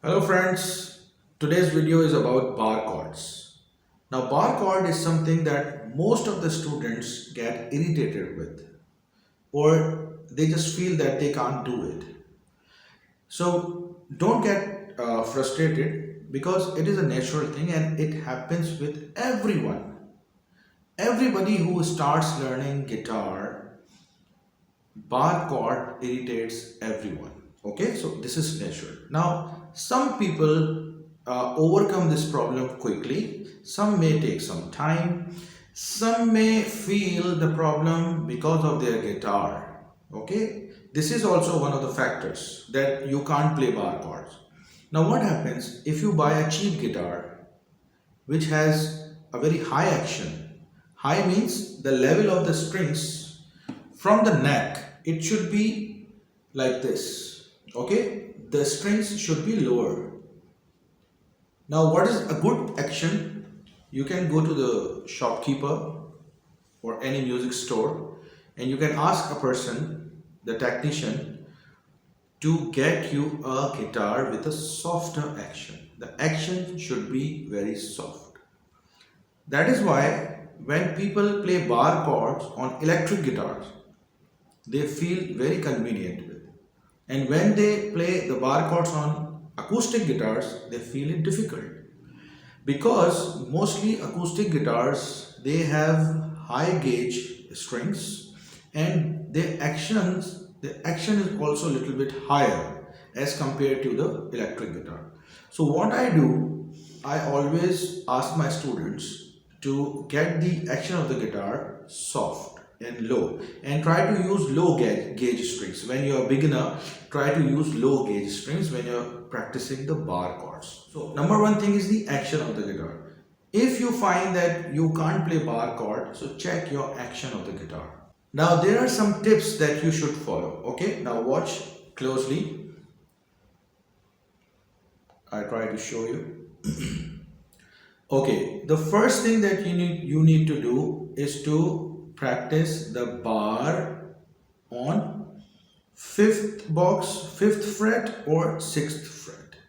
Hello friends, today's video is about bar chords. Now bar chord is something that most of the students get irritated with or they just feel that they can't do it. So don't get frustrated because it is a natural thing and it happens with everyone. Everybody who starts learning guitar, bar chord irritates everyone. Okay, so this is natural. Now some people overcome this problem quickly, some may take some time, some may feel the problem because of their guitar. Okay, this is also one of the factors that you can't play bar chords. Now what happens if you buy a cheap guitar which has a very high action? High means the level of the strings from the neck, it should be like this. Okay, the strings should be lower. Now what is a good action? You can go to the shopkeeper or any music store and you can ask a person, the technician, to get you a guitar with a softer action. The action should be very soft. That is why when people play bar chords on electric guitars, they feel very convenient with. And when they play the bar chords on acoustic guitars, they feel it difficult. Because mostly acoustic guitars, they have high gauge strings and the action is also a little bit higher as compared to the electric guitar. So what I do, I always ask my students to get the action of the guitar soft and low and try to use low gauge strings. When you're a beginner, try to use low gauge strings when you're practicing the bar chords. So number one thing is the action of the guitar. If you find that you can't play bar chord, so check your action of the guitar. Now there are some tips that you should follow. Okay, now watch closely. I try to show you. Okay, the first thing that you need to do is to practice the bar on fifth box, fifth fret or sixth fret.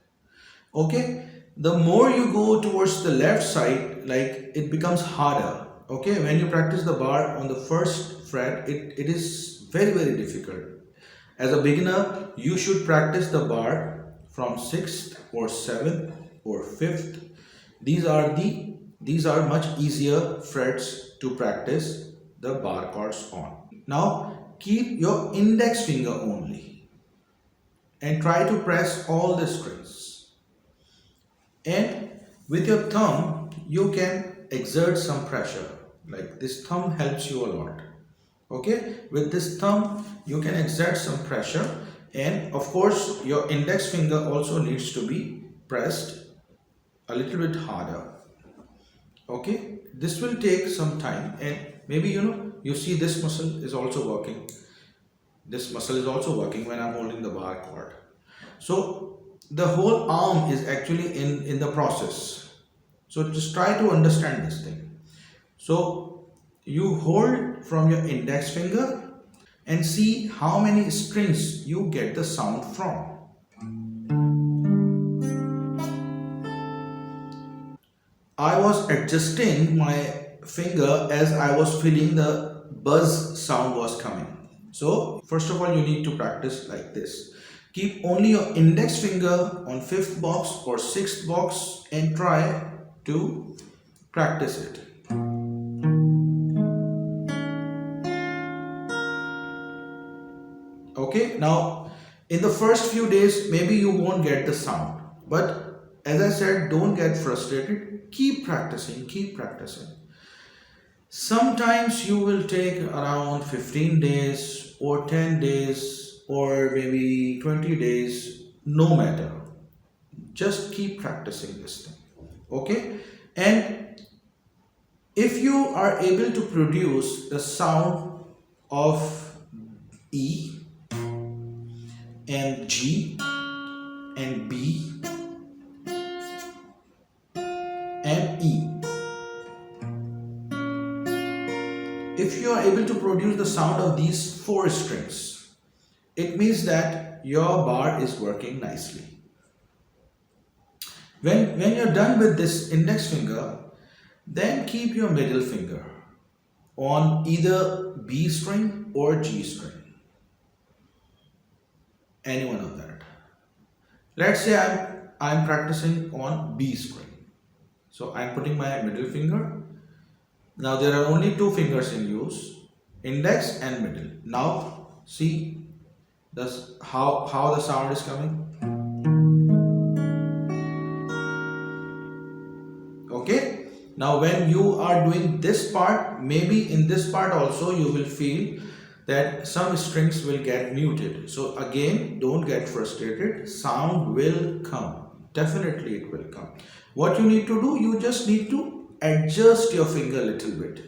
Okay, the more you go towards the left side, like it becomes harder. Okay, when you practice the bar on the first fret, it is very difficult. As a beginner, you should practice the bar from sixth or seventh or fifth. These are much easier frets to practice the bar chords on. Now keep your index finger only and try to press all the strings. And with your thumb you can exert some pressure. Like this thumb helps you a lot. Okay, with this thumb you can exert some pressure, and of course your index finger also needs to be pressed a little bit harder. Okay, this will take some time, and maybe you see this muscle is also working. This muscle is also working when I'm holding the bar chord. So the whole arm is actually in the process. So just try to understand this thing. So you hold from your index finger and see how many strings you get the sound from. I was adjusting my finger as I was feeling the buzz sound was coming. So first of all you need to practice like this. Keep only your index finger on fifth box or sixth box and try to practice it. Okay, now in the first few days maybe you won't get the sound, but as I said, don't get frustrated. Keep practicing, keep practicing. Sometimes you will take around 15 days or 10 days or maybe 20 days, no matter. Just keep practicing this thing. Okay, and if you are able to produce the sound of E and G and B and E, if you are able to produce the sound of these four strings, it means that your bar is working nicely. When you're done with this index finger, then keep your middle finger on either B string or G string, any one of that. Let's say I'm practicing on B string. So I'm putting my middle finger. Now there are only two fingers in use, index and middle. Now see this how the sound is coming. Okay. Now when you are doing this part, maybe in this part also you will feel that some strings will get muted. So again, don't get frustrated. Sound will come. Definitely it will come. What you need to do, you just need to adjust your finger a little bit.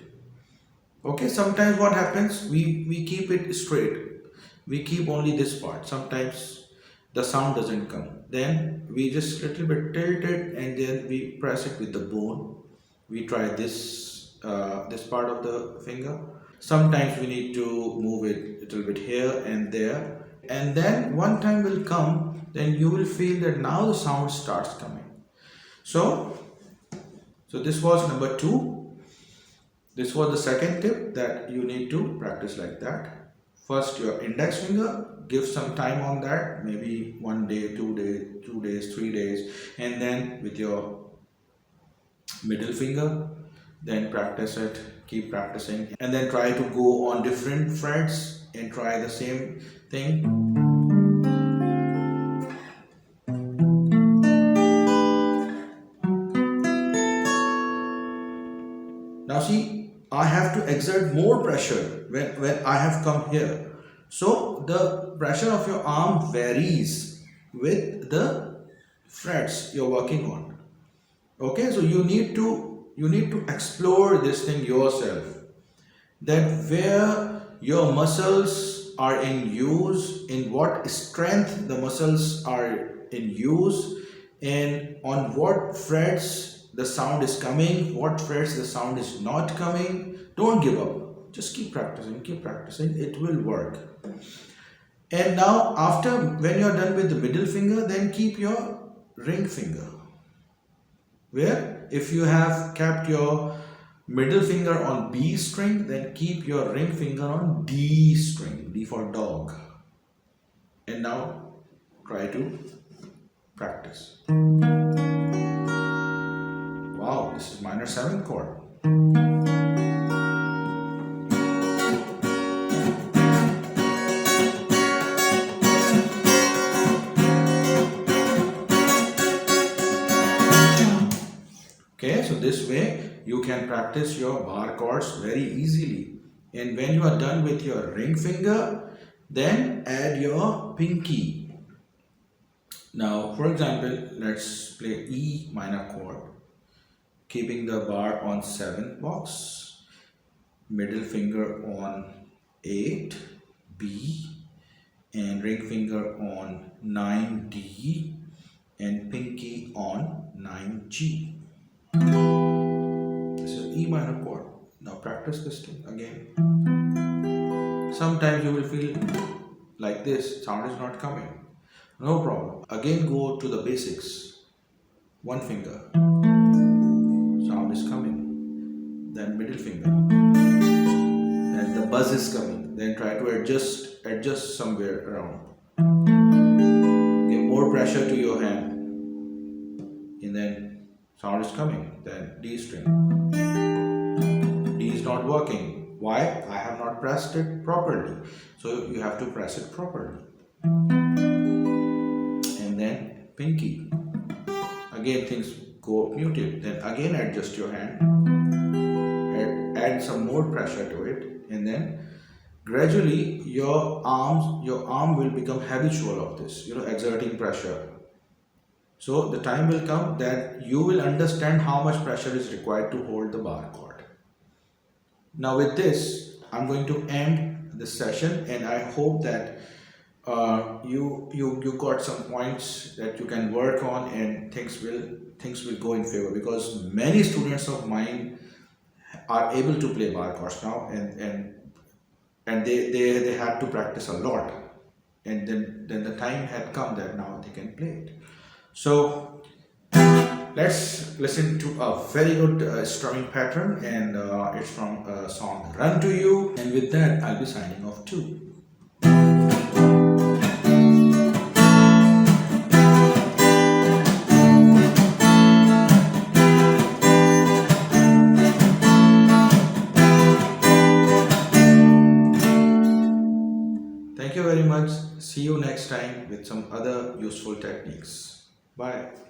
Okay, sometimes what happens, we keep it straight. We keep only this part. Sometimes the sound doesn't come. Then we just little bit tilt it and then we press it with the bone. We try this part of the finger. Sometimes we need to move it a little bit here and there. And then one time will come, then you will feel that now the sound starts coming. So this was number 2. This was the second tip, that you need to practice like that. First your index finger, give some time on that, maybe 1 day, 2 days, 2 days, 3 days, and then with your middle finger, then practice it, keep practicing, and then try to go on different frets and try the same thing. Now see, I have to exert more pressure when I have come here. So the pressure of your arm varies with the frets you're working on. Okay, so you need to explore this thing yourself. That where your muscles are in use, in what strength the muscles are in use, and on what frets the sound is coming, what frets the sound is not coming. Don't give up. Just keep practicing, it will work. And now after, when you're done with the middle finger, then keep your ring finger. Where if you have kept your middle finger on B string, then keep your ring finger on D string, D for dog. And now try to practice. Wow, this is minor 7th chord. Okay, so this way you can practice your bar chords very easily. And when you are done with your ring finger, then add your pinky. Now, for example, let's play E minor chord, keeping the bar on 7th box, middle finger on 8, B, and ring finger on 9D, and pinky on 9G. This is E minor chord. Now practice this thing again. Sometimes you will feel like this, sound is not coming. No problem. Again go to the basics. 1 finger. Sound is coming. Then middle finger. Then the buzz is coming. Then try to adjust somewhere around. Give more pressure to your hand. And then sound is coming. Then D string. D is not working. Why? I have not pressed it properly. So you have to press it properly. And then pinky. Again things go muted. Then again adjust your hand. Add some more pressure to it. And then gradually your arm will become habitual of this, exerting pressure. So the time will come that you will understand how much pressure is required to hold the bar chord. Now with this, I'm going to end this session, and I hope that you got some points that you can work on, and things will go in favor, because many students of mine are able to play bar chords now, and they had to practice a lot, and then the time had come that now they can play it. So let's listen to a very good strumming pattern, and it's from a song Run to You. And with that, I'll be signing off too. Thank you very much. See you next time with some other useful techniques. Bye.